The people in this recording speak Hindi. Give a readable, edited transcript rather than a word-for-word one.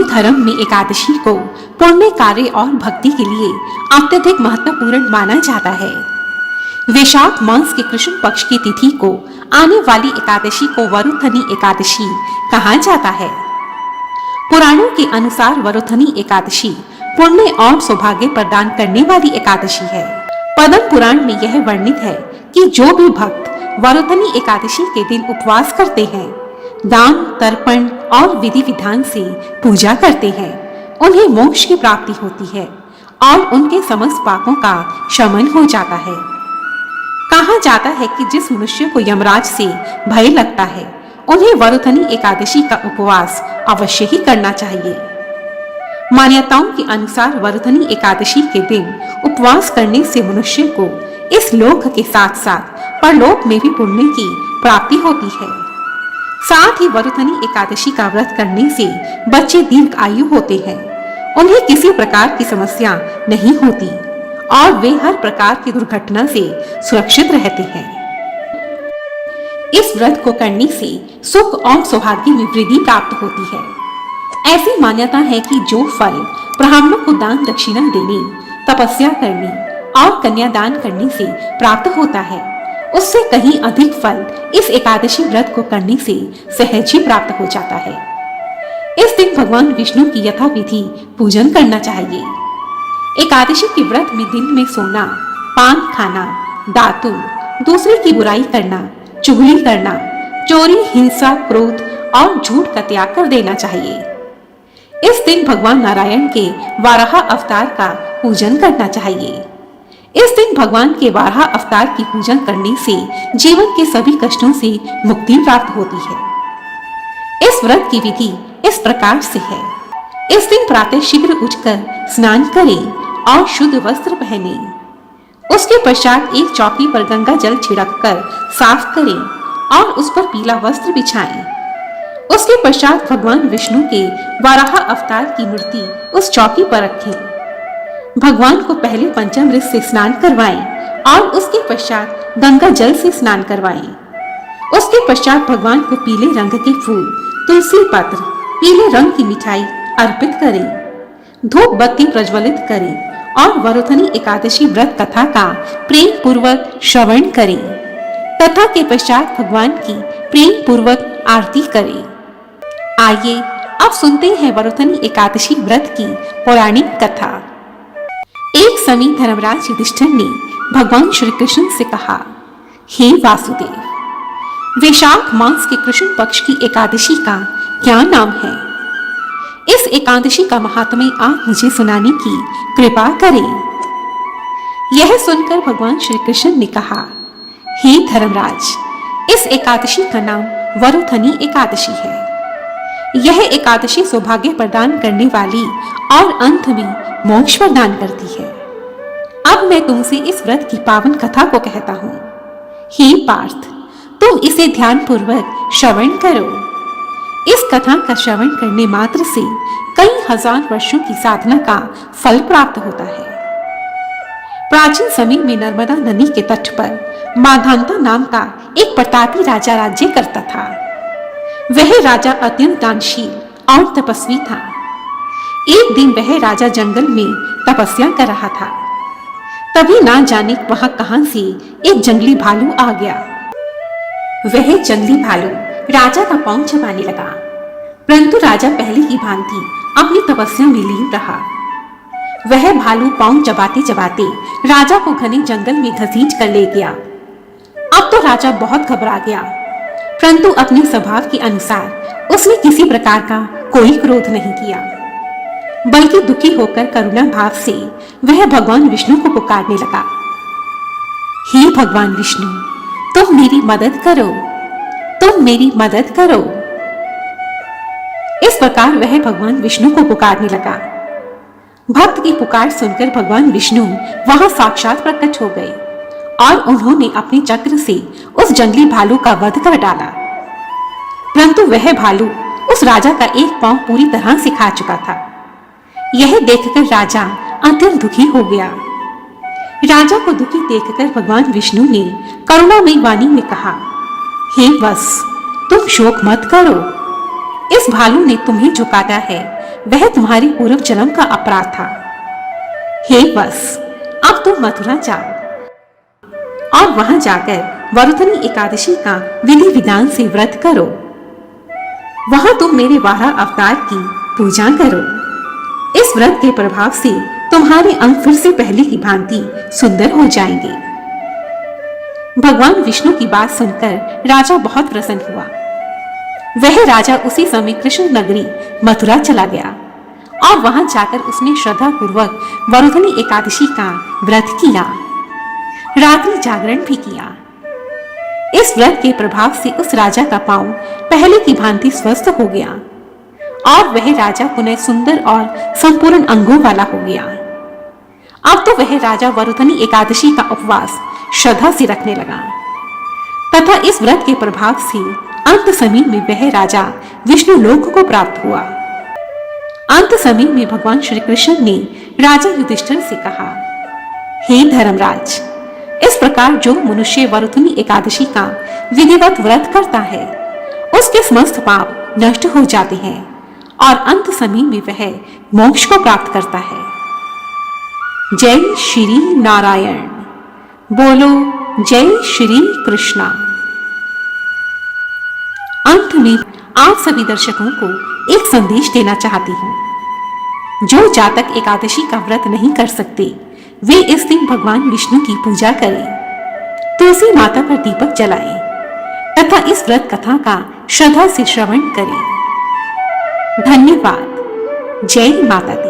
हिंदू धर्म में एकादशी को पुण्य कार्य और भक्ति के लिए अत्यधिक महत्वपूर्ण माना जाता है। वैशाख मास के कृष्ण पक्ष की तिथि को आने वाली एकादशी को वरुथनी एकादशी कहा जाता है। पुराणों के अनुसार वरुथनी एकादशी पुण्य और सौभाग्य प्रदान करने वाली एकादशी है। पद्म पुराण में यह वर्णित है कि जो भी भक्त वरुथनी एकादशी के दिन उपवास करते हैं, दान तर्पण और विधि विधान से पूजा करते हैं, उन्हें मोक्ष की प्राप्ति होती है और उनके समस्त पापों का शमन हो जाता है। कहा जाता है कि जिस मनुष्य को यमराज से भय लगता है, उन्हें वरुथनी एकादशी का उपवास अवश्य ही करना चाहिए। मान्यताओं के अनुसार वरुथनी एकादशी के दिन उपवास करने से मनुष्य को इस लोक के साथ साथ परलोक में भी पुण्य की प्राप्ति होती है। साथ ही वरुथनी एकादशी का व्रत करने से बच्चे दीर्घ आयु होते हैं, उन्हें किसी प्रकार की समस्या नहीं होती और वे हर प्रकार की दुर्घटना से सुरक्षित रहते हैं। इस व्रत को करने से सुख और सौभाग्य में वृद्धि प्राप्त होती है। ऐसी मान्यता है कि जो फल ब्राह्मणों को दान दक्षिणा देने, तपस्या करने और कन्यादान करने से प्राप्त होता है, उससे कहीं अधिक फल इस एकादशी व्रत को करने से सहज ही प्राप्त हो जाता है। इस दिन भगवान विष्णु की यथाविधि पूजन करना चाहिए। एकादशी के व्रत में दिन में सोना, पान खाना, दातुन, दूसरे की बुराई करना, चुगली करना, चोरी, हिंसा, क्रोध और झूठ का त्याग कर देना चाहिए। इस दिन भगवान नारायण के वाराह अवतार का पूजन करना चाहिए। इस दिन भगवान के वाराह अवतार की पूजन करने से जीवन के सभी कष्टों से मुक्ति प्राप्त होती है। इस व्रत की विधि इस प्रकार से है। इस दिन प्रातः शीघ्र उठकर स्नान करें और शुद्ध वस्त्र पहने। उसके पश्चात एक चौकी पर गंगा जल छिड़ककर साफ करें और उस पर पीला वस्त्र बिछाएं। उसके पश्चात भगवान विष्णु के वाराह अवतार की मूर्ति उस चौकी पर रखें। भगवान को पहले पंचामृत से स्नान करवाएं और उसके पश्चात गंगा जल से स्नान करवाएं। उसके पश्चात भगवान को पीले रंग के फूल, तुलसी पत्र, पीले रंग की मिठाई अर्पित करें, धूप बत्ती प्रज्वलित करें और वरुथनी एकादशी व्रत कथा का प्रेम पूर्वक श्रवण करें। कथा के पश्चात भगवान की प्रेम पूर्वक आरती करें। आइए अब सुनते हैं वरुथनी एकादशी व्रत की पौराणिक कथा। एक समय धर्मराज युधिष्ठिर ने भगवान श्री कृष्ण से कहा, हे वासुदेव, वैशाख मास के कृष्ण पक्ष की एकादशी का क्या नाम है? इस एकादशी का महात्म्य आप मुझे सुनाने की कृपा करें। यह सुनकर भगवान श्री कृष्ण ने कहा, हे धर्मराज, इस एकादशी का नाम वरुथनी एकादशी है। यह एकादशी सौभाग्य प्रदान करने वाली और अंत में मोक्ष प्रदान करती है। अब मैं तुमसे इस व्रत की पावन कथा को कहता हूँ। हे पार्थ, तुम इसे ध्यान पूर्वक श्रवण करो। इस कथा का श्रवण करने मात्र से कई हजार वर्षों की साधना का फल प्राप्त होता है। प्राचीन समय में नर्मदा नदी के तट पर माधांता नाम का एक प्रतापी राजा राज्य करता था। वह राजा अत्यंत दानशील और तपस्वी था। एक दिन वह राजा जंगल में तपस्या कर रहा था। तभी ना जाने वहां कहां से एक जंगली भालू आ गया। वह जंगली भालू राजा का पांव चबाने लगा, परंतु राजा पहले की भांति अपनी तपस्या में लीन रहा। वह भालू पांव चबाते चबाते राजा को घने जंगल में घसीट कर ले गया। अब तो राजा बहुत घबरा गया, परंतु अपने स्वभाव के अनुसार उसने किसी प्रकार का कोई क्रोध नहीं किया, बल्कि दुखी होकर करुणा भाव से वह भगवान विष्णु को पुकारने लगा। हे भगवान विष्णु, तुम मेरी मदद करो, तुम मेरी मदद करो। इस प्रकार वह भगवान विष्णु को पुकारने लगा। भक्त की पुकार सुनकर भगवान विष्णु वहां साक्षात प्रकट हो गए और उन्होंने अपने चक्र से उस जंगली भालू का वध कर डाला। परंतु वह भालू उस राजा का एक पांव पूरी तरह से खा चुका था। यह देखकर राजा अत्यंत दुखी हो गया। राजा को दुखी देखकर भगवान विष्णु ने करुणामयी वाणी में कहा, हे वत्स, तुम शोक मत करो। इस भालू ने तुम्हें जो काटा है वह तुम्हारी पूर्व जन्म का अपराध था। हे बस, अब तुम मथुरा जाओ और वहां जाकर वरुथनी एकादशी का विधि विधान से व्रत करो। वहां तुम मेरे 12 अवतार की पूजा करो। इस व्रत के प्रभाव से तुम्हारे अंग फिर से पहले की भांति सुंदर हो जाएंगे। भगवान विष्णु की बात सुनकर राजा बहुत प्रसन्न हुआ। वह राजा उसी समय कृष्ण नगरी मथुरा चला गया और वहां जाकर उसने श्रद्धा पूर्वक वरुथनी एकादशी का व्रत किया, रात्रि जागरण भी किया। इस व्रत के प्रभाव से उस राजा का पांव पहले की भांति स्वस्थ हो गया और वह राजा पुनः सुंदर और संपूर्ण अंगों वाला हो गया। अब तो वह राजा वरुथनी एकादशी का उपवास श्रद्धा से रखने लगा तथा इस व्रत के प्रभाव से अंत समय में वह राजा विष्णु लोक को प्राप्त हुआ। अंत समय में भगवान श्री कृष्ण ने राजा युधिष्ठिर से कहा, हे धर्मराज, इस प्रकार जो मनुष्य वरुथनी एकादशी का विधिवत व्रत करता है उसके समस्त पाप नष्ट हो जाते हैं और अंत समय में वह मोक्ष को प्राप्त करता है। जय श्री नारायण। बोलो जय श्री कृष्णा। अंत में आप सभी दर्शकों को एक संदेश देना चाहती हूँ। जो जातक एकादशी का व्रत नहीं कर सकते वे इस दिन भगवान विष्णु की पूजा करें, तुलसी माता पर दीपक जलाएं तथा इस व्रत कथा का श्रद्धा से श्रवण करें। धन्यवाद। जय माता दी।